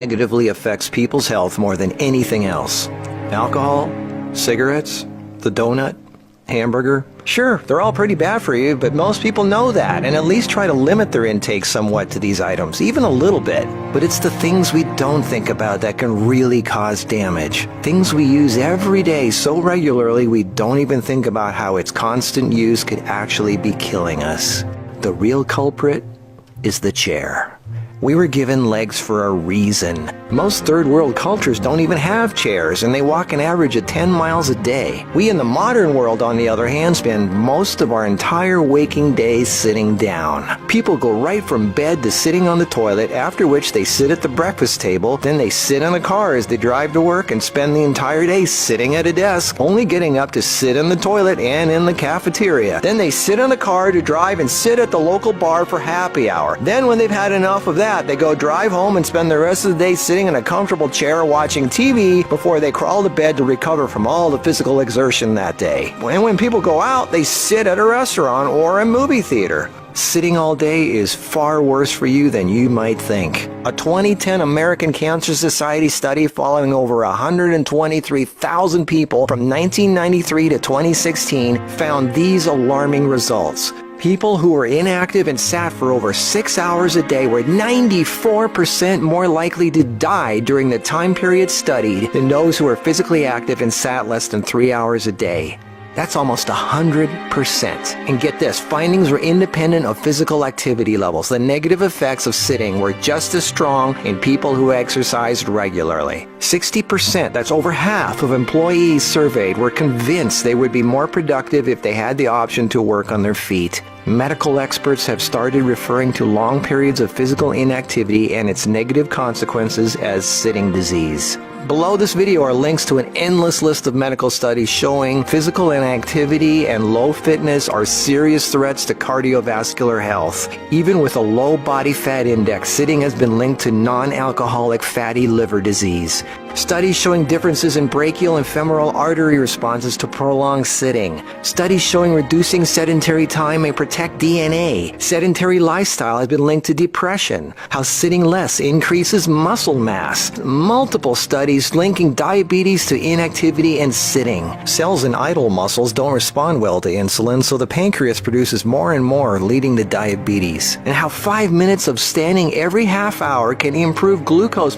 Negatively affects people's health more than anything else. Alcohol, cigarettes, the donut, hamburger. Sure, they're all pretty bad for you, but most people know that and at least try to limit their intake somewhat to these items, even a little bit. But it's the things we don't think about that can really cause damage. Things we use every day so regularly we don't even think about how its constant use could actually be killing us. The real culprit is the chair. We were given legs for a reason. Most third world cultures don't even have chairs, and they walk an average of 10 miles a day. We in the modern world, on the other hand, spend most of our entire waking days sitting down. People go right from bed to sitting on the toilet, after which they sit at the breakfast table, then they sit in a car as they drive to work and spend the entire day sitting at a desk, only getting up to sit in the toilet and in the cafeteria. Then they sit in the car to drive and sit at the local bar for happy hour. Then when they've had enough of that, they go drive home and spend the rest of the day sitting in a comfortable chair watching TV before they crawl to bed to recover from all the physical exertion that day. And when people go out, they sit at a restaurant or a movie theater. Sitting all day is far worse for you than you might think. A 2010 American Cancer Society study following over 123,000 people from 1993 to 2016 found these alarming results. People who were inactive and sat for over 6 hours a day were 94% more likely to die during the time period studied than those who were physically active and sat less than 3 hours a day. That's almost 100%. And get this, findings were independent of physical activity levels. The negative effects of sitting were just as strong in people who exercised regularly. 60%, that's over half of employees surveyed, were convinced they would be more productive if they had the option to work on their feet. Medical experts have started referring to long periods of physical inactivity and its negative consequences as sitting disease. Below this video are links to an endless list of medical studies showing physical inactivity and low fitness are serious threats to cardiovascular health. Even with a low body fat index, sitting has been linked to non-alcoholic fatty liver disease. Studies showing differences in brachial and femoral artery responses to prolonged sitting. Studies showing reducing sedentary time may protect DNA. Sedentary lifestyle has been linked to depression. How sitting less increases muscle mass. Multiple studies linking diabetes to inactivity and sitting. Cells in idle muscles don't respond well to insulin, so the pancreas produces more and more, leading to diabetes. And how 5 minutes of standing every half hour can improve glucose